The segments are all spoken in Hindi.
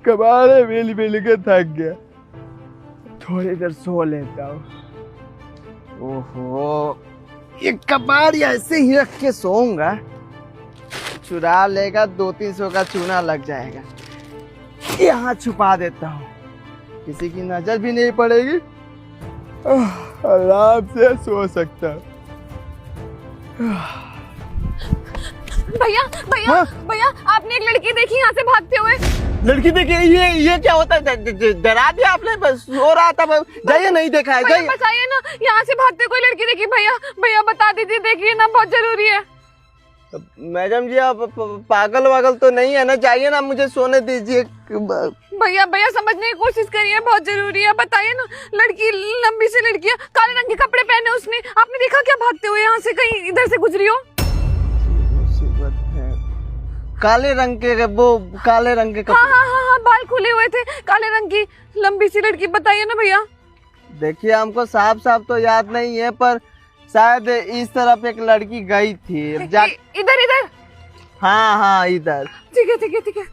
कबाड़े मिल मिल के थक गया, थोड़ी देर सो लेता हूँ। ओहो, ये कबाड़ ऐसे ही रख के सोऊंगा, चुरा लेगा, 200-300 का चूना लग जाएगा। यहाँ छुपा देता हूँ, किसी की नजर भी नहीं पड़ेगी, आराम से सो सकता हूँ। भैया भैया हाँ? भैया, आपने एक लड़की देखी यहाँ से भागते हुए? लड़की देखिए, ये क्या होता है? डरा दिया आपने, बस सो रहा था। जाइए, नहीं देखा है, जाइए। बताइए ना, यहाँ से भागते कोई लड़की देखी? भैया भैया बता दीजिए, देखिए ना, बहुत जरूरी है। मैडम जी, आप पागल वागल तो नहीं है ना? जाइए ना, मुझे सोने दीजिए। भैया भैया समझने की कोशिश करिए, बहुत जरूरी है, बताइए ना। लड़की, लंबी सी लड़की है, काले रंग के कपड़े पहने उसने, आपने देखा क्या भागते हुए यहाँ से? कहीं इधर से गुजरी हो? काले रंग के, वो काले रंग के हाँ हाँ हाँ हाँ, बाल खुले हुए थे, काले रंग की लंबी सी लड़की, बताइए ना भैया। देखिए, हमको साफ साफ तो याद नहीं है, पर शायद इस तरफ एक लड़की गई थी। इधर इधर? हाँ हाँ, इधर। ठीक है ठीक है ठीक है।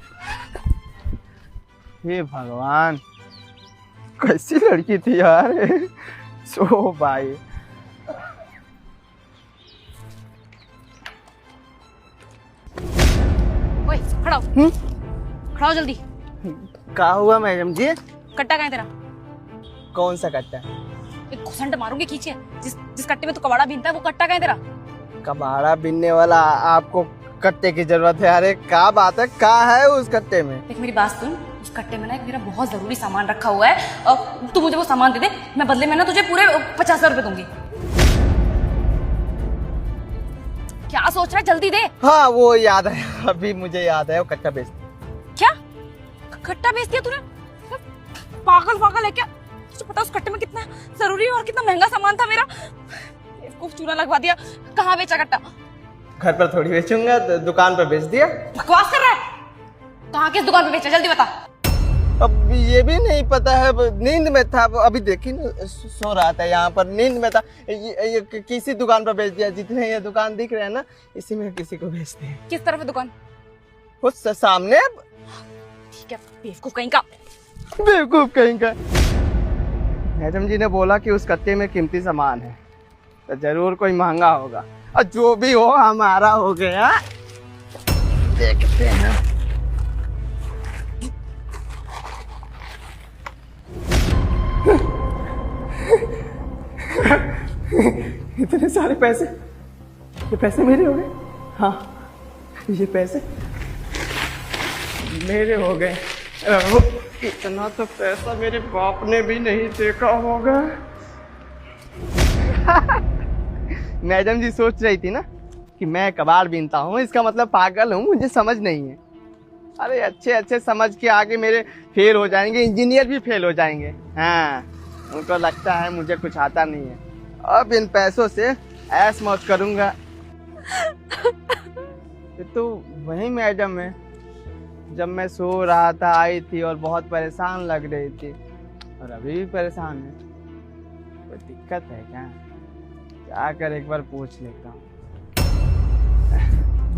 हे भगवान, कैसी लड़की थी यार। सो भाई, ओए खड़ा हो, खड़ा हो जल्दी। क्या हुआ मैडम जी? कट्टा कहाँ है तेरा? कौन सा कट्टा? एक घुसंड मारूंगी खींचे। जिस कट्टे में तू कबाड़ा बीनता है, वो कट्टा कहाँ है तेरा? कबाड़ा बीनने वाला आपको कट्टे की जरूरत है? अरे क्या बात है, क्या है उस कट्टे में? देख मेरी बात सुन, उस कट्टे में ना एक मेरा बहुत जरूरी सामान रखा हुआ है, और तू मुझे वो सामान दे दे, मैं बदले में ना तुझे पूरे 50,000 रुपए दूंगी। क्या सोच रहा है, जल्दी दे। हाँ, वो याद है, अभी मुझे याद है, वो कट्टा बेच। क्या कट्टा बेच दिया तूने? पागल पागल है क्या? तुझे पता उस कट्टे में कितना जरूरी और कितना महंगा सामान था मेरा? इसको चूना लगवा दिया। कहाँ बेचा कट्टा? घर पर थोड़ी बेचूंगा, दुकान पर बेच दिया। बकवास कर रहा है? कहाँ किस दुकान पे बेचा, जल्दी बता। अब ये भी नहीं पता है, नींद में था, अभी देखी ना, सो रहा था यहाँ पर, नींद में था। ये किसी दुकान पर बेच दिया। जितने ये दुकान दिख रहे हैं ना, इसी में किसी को बेचते हैं। किस तरफ है दुकान? उस सामने। ठीक है, बेवकूफ कहीं का। बेवकूफ कहीं का। मैडम जी ने बोला कि उस कट्टे में कीमती सामान है, तो जरूर कोई महंगा होगा, और जो भी हो हमारा हो गया। देखते हैं। इतने सारे पैसे, ये पैसे मेरे हो गए। हाँ, ये पैसे मेरे हो गए। इतना तो पैसा मेरे बाप ने भी नहीं देखा होगा। मैडम जी सोच रही थी ना कि मैं कबाड़ बीनता हूँ, इसका मतलब पागल हूँ, मुझे समझ नहीं है। अरे अच्छे अच्छे समझ के आगे मेरे फेल हो जाएंगे, इंजीनियर भी फेल हो जाएंगे। हाँ, उनको लगता है मुझे कुछ आता नहीं है। अब इन पैसों से ऐश मौज करूँगा। तो वही मैडम है, जब मैं सो रहा था आई थी और बहुत परेशान लग रही थी, और अभी भी परेशान है। कोई दिक्कत है क्या? जाकर एक बार पूछ लेता हूँ।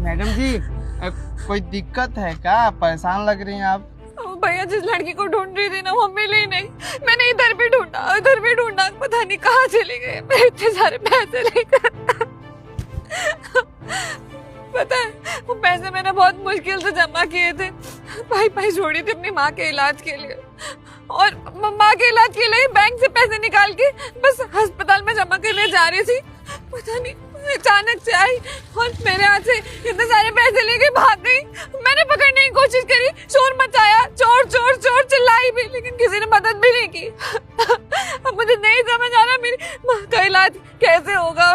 मैडम जी, कोई दिक्कत है क्या? परेशान लग रही हैं आप। भैया, जिस लड़की को ढूंढ रही थी ना, वो मिली नहीं। मैंने इधर भी ढूंढा, उधर भी ढूंढा, पता नहीं कहाँ चली गई। मैं इतने सारे पैसे लेकर, पता है वो पैसे मैंने बहुत मुश्किल से जमा किए थे। भाई छोड़ी थी अपनी माँ के इलाज के लिए, और माँ के इलाज के लिए बैंक से पैसे निकाल के बस अस्पताल में जमा करने जा रही थी। पता नहीं अचानक से आई और मेरे हाथ से इतने सारे पैसे लेके भाग गई। मैंने पकड़ने की कोशिश करी, शोर मचाया, चोर चोर चोर चिल्लाई भी, लेकिन किसी ने मदद भी नहीं की। अब मुझे नहीं समझ आ रहा मेरी माँ का इलाज कैसे होगा,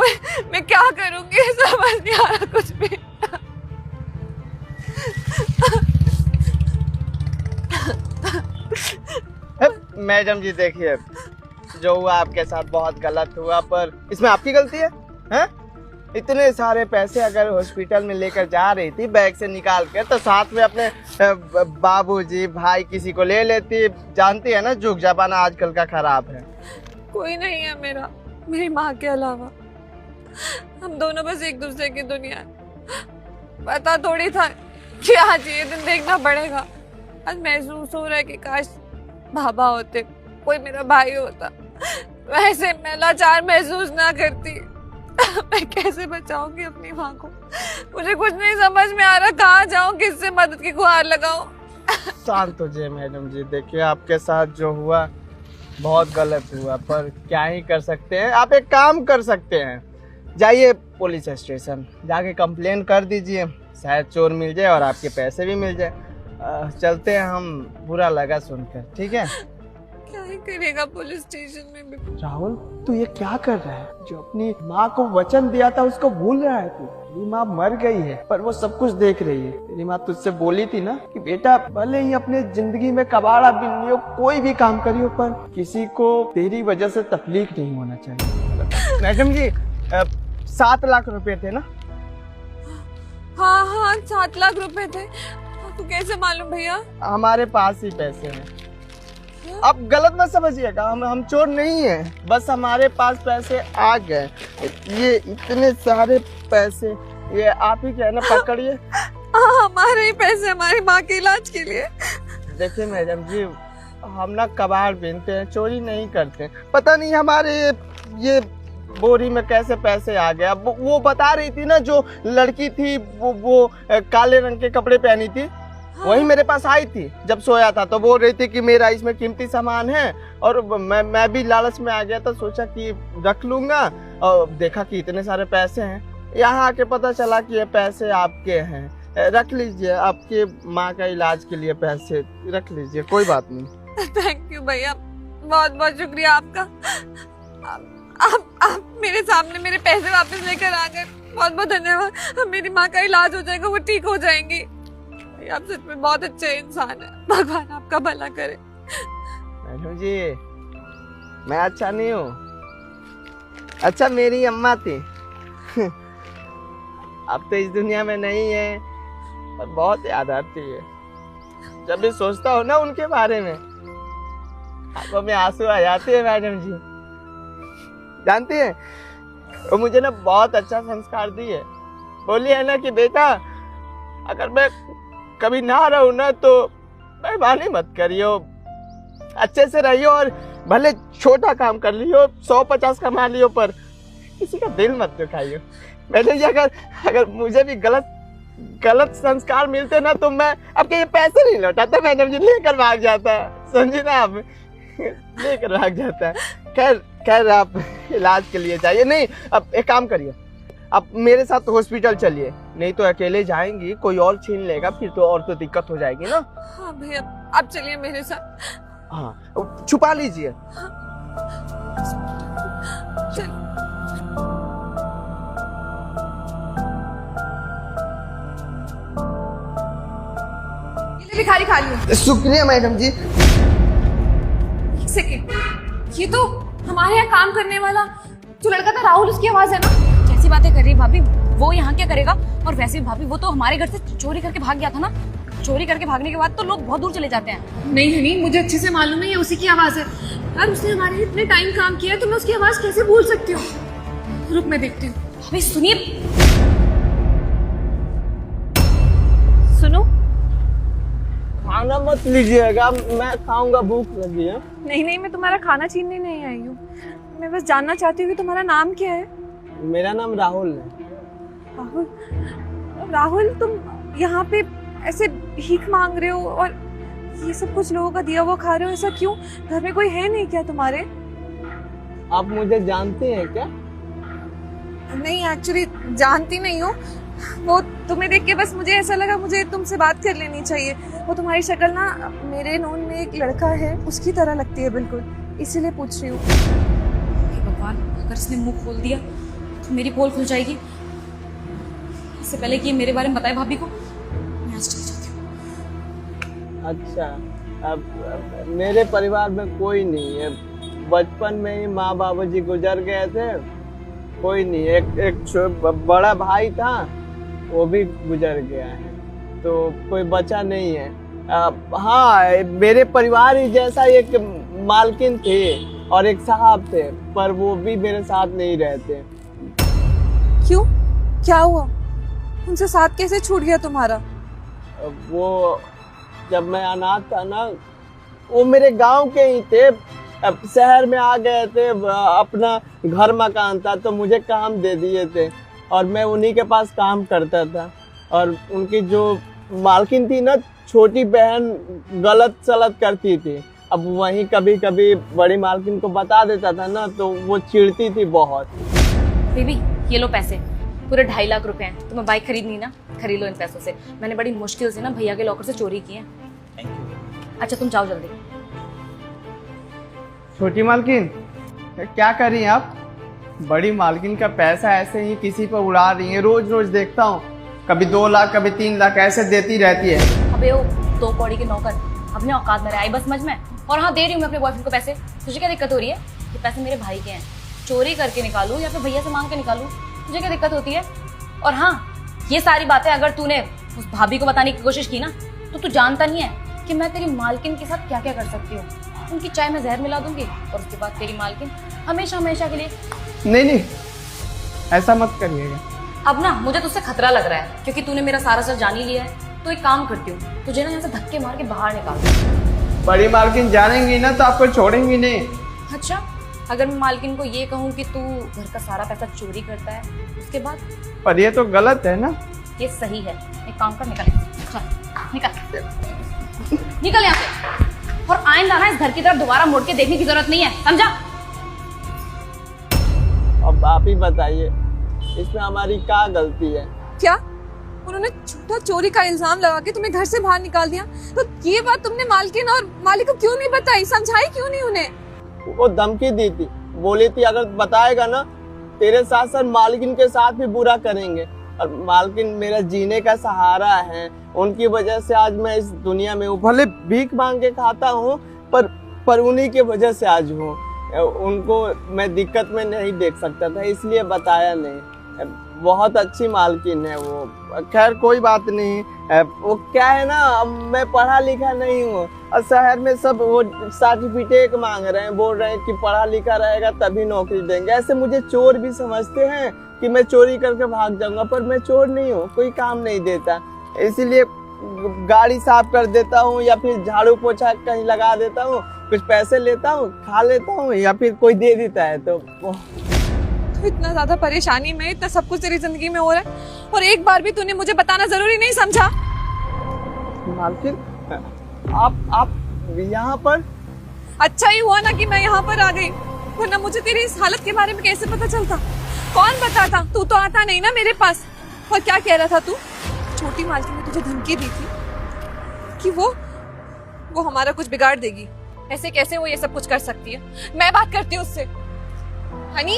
मैं क्या करूंगी, समझ नहीं आ रहा कुछ भी। मैडम जी देखिए, जो हुआ आपके साथ बहुत गलत हुआ, पर इसमें आपकी गलती है? हैं? इतने सारे पैसे अगर हॉस्पिटल में लेकर जा रही थी बैग से निकाल कर, तो साथ में अपने बाबूजी, भाई किसी को ले लेती। जानती है ना, जुग जमाना आजकल का खराब है। कोई नहीं है मेरा, मेरी माँ के अलावा। हम दोनों बस एक दूसरे की दुनिया है। पता थोड़ी था कि आज ये दिन देखना पड़ेगा। आज महसूस हो रहा है कि काश बाबा होते, कोई मेरा भाई होता, वैसे मैं लाचार महसूस ना करती। मैं कैसे बचाऊंगी अपनी माँ को? मुझे कुछ नहीं समझ में आ रहा, कहाँ जाऊँ, किससे मदद की गुहार लगाऊं? शांत हो जाइए मैडम जी। देखिए आपके साथ जो हुआ बहुत गलत हुआ, पर क्या ही कर सकते हैं। आप एक काम कर सकते हैं, जाइए पुलिस स्टेशन, जाके कंप्लेन कर दीजिए, शायद चोर मिल जाए और आपके पैसे भी मिल जाए। चलते हैं हम, बुरा लगा सुनकर, ठीक है? क्या ही करेगा पुलिस स्टेशन में भी। राहुल तू ये क्या कर रहा है? जो अपनी माँ को वचन दिया था उसको भूल रहा है तू? तेरी माँ मर गई है पर वो सब कुछ देख रही है। तेरी माँ तुझसे बोली थी ना कि बेटा भले ही अपने जिंदगी में कबाड़ा बिल्लियों कोई भी काम करियो पर किसी को तेरी वजह से तकलीफ नहीं होना चाहिए। मैडम जी 7 लाख रुपए थे ना? हाँ 7 लाख रुपए थे। तो कैसे मालूम भैया? हमारे पास ही पैसे हैं। आप गलत मत समझिएगा, हम चोर नहीं हैं, बस हमारे पास पैसे आ गए। ये इतने सारे पैसे ये आप ही क्या है ना, पकड़िए। हमारे ही पैसे हमारी माँ के इलाज के लिए। देखिए मैडम जी हम ना कबाड़ बीनते हैं, चोरी नहीं करते। पता नहीं हमारे ये बोरी में कैसे पैसे आ गया। वो बता रही थी ना, जो लड़की थी वो काले रंग के कपड़े पहनी थी, वही मेरे पास आई थी जब सोया था। तो बोल रही थी कि मेरा इसमें कीमती सामान है, और मैं भी लालच में आ गया था, सोचा कि रख लूंगा, और देखा कि इतने सारे पैसे हैं। यहाँ आके पता चला कि ये पैसे आपके हैं, रख लीजिए, आपके माँ का इलाज के लिए पैसे रख लीजिए, कोई बात नहीं। थैंक यू भैया, बहुत बहुत शुक्रिया आपका। आप मेरे सामने मेरे पैसे वापस लेकर आ गए, बहुत बहुत धन्यवाद। मेरी माँ का इलाज हो जाएगा, वो ठीक हो जाएंगी। आप सच में बहुत अच्छे इंसान है, भगवान आपका भला करे। मैडम जी मैं अच्छा नहीं हूँ, अच्छा मेरी अम्मा थी। अब तो इस दुनिया में नहीं है, पर बहुत याद आती है। जब भी सोचता हूँ ना उनके बारे में, आंखों में आंसू आ जाते हैं मैडम जी। जानती हैं वो मुझे ना बहुत अच्छा संस्कार दी है। बोली है ना कि बेटा अगर मैं कभी ना रहूं ना तो मेहरबानी मत करियो, अच्छे से रहियो, और भले छोटा काम कर लियो, 100-50 कमा लियो, पर किसी का दिल मत दुखाइयो। मैडम जी अगर मुझे भी गलत संस्कार मिलते ना तो मैं आपके ये पैसे नहीं लौटाता मैडम जी, लेकर भाग जाता। समझी ना आप, लेकर भाग जाता। खैर आप इलाज के लिए जाइए। नहीं अब एक काम करिए, आप मेरे साथ हॉस्पिटल चलिए, नहीं तो अकेले जाएंगी कोई और छीन लेगा, फिर तो दिक्कत हो जाएगी ना। हाँ भैया आप चलिए मेरे साथ। हाँ छुपा लीजिए। चल। ये भिखारी खा लियो। शुक्रिया मैडम जी। एक सेकेंड, ये तो हमारे यहाँ काम करने वाला जो लड़का था राहुल, उसकी आवाज है ना? कैसी बातें कर रही है भाभी, वो यहाँ क्या करेगा? और वैसे भी भाभी वो तो हमारे घर से चोरी करके भाग गया था ना। चोरी करके भागने के बाद तो लोग बहुत दूर चले जाते हैं। नहीं हनी, मुझे अच्छे से मालूम है ये उसी की आवाज है यार। उसने हमारे लिए इतने टाइम काम किया है, तो मैं उसकी आवाज कैसे भूल सकती हूँ? रुक मैं देखती हूँ। भाभी सुनिए, सुनो। खाना मत लीजिएगा, मैं खाऊंगा, भूख लगी है। नहीं मैं तुम्हारा खाना छीनने नहीं आई हूँ, मैं बस जानना चाहती हूँ कि तुम्हारा नाम क्या है? मेरा नाम राहुल है। राहुल तुम यहाँ पे ऐसे भीख मांग रहे हो और ये सब कुछ लोगों का दिया हुआ खा रहे हो, ऐसा क्यों? घर में कोई है नहीं क्या तुम्हारे? आप मुझे जानते हैं क्या? नहीं एक्चुअली जानती नहीं हूँ, वो तुम्हें देख के बस मुझे ऐसा लगा मुझे तुमसे बात कर लेनी चाहिए। वो तुम्हारी शक्ल ना मेरे नोन में एक लड़का है उसकी तरह लगती है बिल्कुल, इसीलिए पूछ रही हूँ। भगवान अगर इसने मुंह खोल दिया तो मेरी पोल खुल जाएगी। इससे पहले कि ये मेरे बारे में बताए भाभी को, मैं आज चली जाती हूँ। अच्छा अब मेरे परिवार में कोई नहीं है, बचपन में ही माँ बाबूजी गुजर गए थे। कोई नहीं, एक बड़ा भाई था वो भी गुजर गया है, तो कोई बचा नहीं है। हाँ मेरे परिवार ही जैसा एक मालकिन थे और एक साहब थे, पर वो भी मेरे साथ नहीं रहते। क्यों, क्या हुआ? उनसे साथ कैसे छूट गया तुम्हारा? वो जब मैं अनाथ था ना, वो मेरे गांव के ही थे। अब शहर में आ गए थे, अपना घर मकान था तो मुझे काम दे दिए थे और मैं उन्हीं के पास काम करता था। और उनकी जो मालकिन थी ना, छोटी बहन गलत सलत करती थी। अब वहीं कभी कभी बड़ी मालकिन को बता देता था ना, तो वो चिढ़ती थी बहुत। बेबी ये लो पैसे, पूरे 2.5 लाख रुपए हैं। तुम्हें बाइक खरीदनी ना, खरीद लो इन पैसों से। मैंने बड़ी मुश्किल से ना भैया के लॉकर से चोरी की है। अच्छा तुम जाओ जल्दी। छोटी मालकिन क्या कर रही हैं आप? बड़ी मालकिन का पैसा ऐसे ही किसी पर उड़ा रही है। रोज रोज देखता हूँ, कभी 2 लाख कभी 3 लाख ऐसे देती रहती है। अबे ओ 2 कौड़ी के नौकर, अपने औकात में रहे, आई बस समझ में। और हाँ, दे रही हूँ मैं अपने बॉयफ्रेंड को पैसे। तुझे क्या दिक्कत हो रही है? ये पैसे मेरे भाई के हैं, चोरी करके निकालूं या फिर भैया से मांग के निकालूं, तुझे क्या दिक्कत होती है? और हाँ, ये सारी बातें अगर तूने उस भाभी को बताने की कोशिश की ना, तो तू जानता नहीं है कि मैं तेरी मालकिन के साथ क्या क्या कर सकती हूँ। उनकी चाय में जहर मिला दूंगी और उसके बाद तेरी मालकिन हमेशा हमेशा के लिए। नहीं, ऐसा मत करिएगा। अब ना मुझे तुझसे खतरा लग रहा है, क्योंकि तूने मेरा सारा सच जान ही लिया है। तो एक काम करती हूँ, तुझे ना यहाँ से धक्के मार के बाहर निकाल दूँ। बड़ी मालकिन जानेंगी ना तो आपको छोड़ेंगी नहीं। अच्छा, अगर मैं मालकिन को ये कहूँ कि तू घर का सारा पैसा चोरी करता है, उसके बाद? पर ये तो गलत है ना। ये सही है। एक काम कर, निकल यहाँ से। और आइंदा ना इस घर की तरफ दोबारा मुड़ के देखने की जरूरत नहीं है, समझा? अब आप ही बताइए, इसमें हमारी क्या गलती है? क्या उन्होंने झूठा चोरी का इल्जाम लगा के तुम्हें घर से बाहर निकाल दिया? तो ये बात तुमने मालकिन और मालिक को क्यों नहीं बताई, समझाई क्यों नहीं उन्हें? वो धमकी दी थी, बोली थी अगर बताएगा ना तेरे साथ साथ मालकिन के साथ भी बुरा करेंगे। और मालकिन मेरा जीने का सहारा है, उनकी वजह से आज मैं इस दुनिया में हूँ। भले भीख मांग के खाता हूँ, पर उन्हीं की वजह से आज हूँ। उनको मैं दिक्कत में नहीं देख सकता था, इसलिए बताया नहीं। बहुत अच्छी मालकिन है वो। खैर कोई बात नहीं। वो क्या है ना, अब मैं पढ़ा लिखा नहीं हूँ और शहर में सब वो सर्टिफिकेट मांग रहे हैं, बोल रहे हैं कि पढ़ा लिखा रहेगा तभी नौकरी देंगे। ऐसे मुझे चोर भी समझते हैं कि मैं चोरी करके भाग जाऊंगा, पर मैं चोर नहीं हूँ, कोई काम नहीं देता। इसीलिए गाड़ी साफ कर देता हूँ या फिर झाड़ू पोछा कहीं लगा देता हूँ, कुछ पैसे लेता हूँ, खा लेता हूँ या फिर कोई दे देता है। तो इतना ज्यादा परेशानी में, इतना सब कुछ तेरी जिंदगी में हो रहा है और एक बार भी तूने मुझे बताना जरूरी नहीं समझा? मालकिन आप यहाँ पर? अच्छा ही हुआ ना कि मैं यहाँ पर आ गई, वरना मुझे तेरी इस हालत के बारे में कैसे पता चलता? कौन बताता? तू तो आता नहीं ना मेरे पास। और क्या कह रहा था तू? छोटी मालकिन ने तुझे धमकी दी थी कि वो हमारा कुछ बिगाड़ देगी। ऐसे कैसे वो ये सब कुछ कर सकती है? मैं बात करती हूँ उससे। हनी,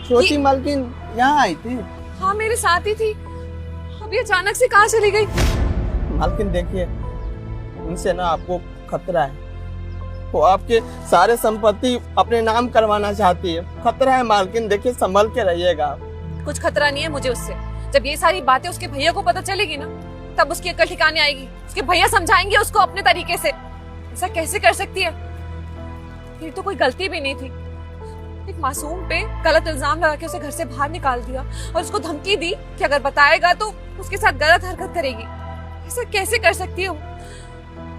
छोटी मालकिन यहाँ आई थी? हाँ मेरे साथ ही थी। अभी अचानक से कहाँ चली गई? मालकिन देखिए, उनसे ना आपको खतरा है। वो आपके सारे संपत्ति अपने नाम करवाना चाहती है। खतरा है मालकिन, देखिए संभल के रहिएगा। कुछ खतरा नहीं है मुझे उससे। जब ये सारी बातें उसके भैया को पता चलेगी ना, तब उसकी अकल ठिकाने आएगी। उसके भैया समझाएंगे उसको अपने तरीके से। ऐसा कैसे कर सकती है? ये तो कोई गलती भी नहीं थी। एक मासूम पे गलत इल्जाम लगा के उसे घर से बाहर निकाल दिया और उसको धमकी दी कि अगर बताएगा तो उसके साथ गलत हरकत करेगी। ऐसा कैसे कर सकती है वो?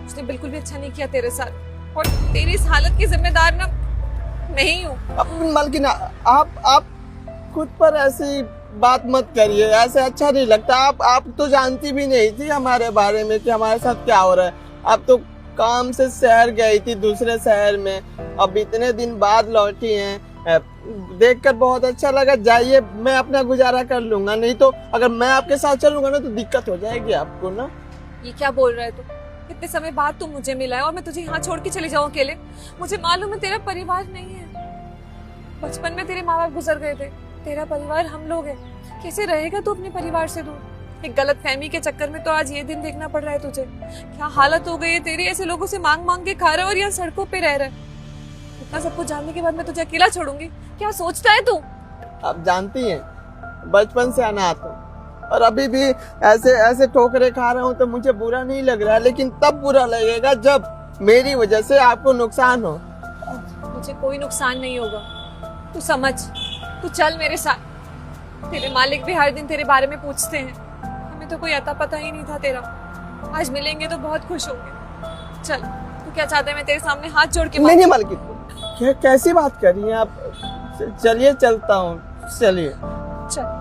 उसने बिल्कुल भी अच्छा नहीं किया तेरे साथ, और तेरी इस हालत की जिम्मेदार ना नहीं हूँ। मालकिन आप खुद पर ऐसी बात मत करिए, ऐसे अच्छा नहीं लगता। आप तो जानती भी नहीं थी हमारे बारे में कि हमारे साथ क्या हो रहा है। आप तो काम से शहर गई थी, दूसरे शहर में, अब इतने दिन बाद लौटी हैं। देखकर बहुत अच्छा लगा। जाइए, मैं अपना गुजारा कर लूंगा, नहीं तो अगर मैं आपके साथ चलूंगा ना तो दिक्कत हो जाएगी आपको ना। ये क्या बोल रहा है तू? इतने समय बाद तू मुझे मिला है और मैं तुझे यहाँ छोड़ के चली जाऊँ अकेले? मुझे मालूम है तेरा परिवार नहीं है। बचपन में तेरे माँ बाप गुजर गए थे, तेरा परिवार हम लोग हैं। कैसे रहेगा तू अपने परिवार से दूर? एक गलत फहमी के चक्कर में तो आज ये दिन देखना पड़ रहा है तुझे। क्या हालत हो गई है तेरी? ऐसे लोगों से मांग मांग के खा रहा है और यहाँ सड़कों पे रह रहा है। इतना सब कुछ जानने के बाद मैं तुझे अकेला छोड़ूंगी? क्या सोचता है तू? आप जानती हैं, बचपन से अनाथ हूँ और अभी भी ऐसे ठोकरे खा रहा हूँ तो मुझे बुरा नहीं लग रहा है, लेकिन तब बुरा लगेगा जब मेरी वजह से आपको नुकसान हो। मुझे कोई नुकसान नहीं होगा, तू समझ। तू चल मेरे साथ। तेरे मालिक भी हर दिन तेरे बारे में पूछते हैं। हमें तो कोई अता पता ही नहीं था तेरा। आज मिलेंगे तो बहुत खुश होंगे। चल, तू क्या चाहता है मैं तेरे सामने हाथ जोड़ के नहीं नहीं मालकिन, कैसी बात कर रही हैं आप? चलिए चलता हूँ, चलिए। चल।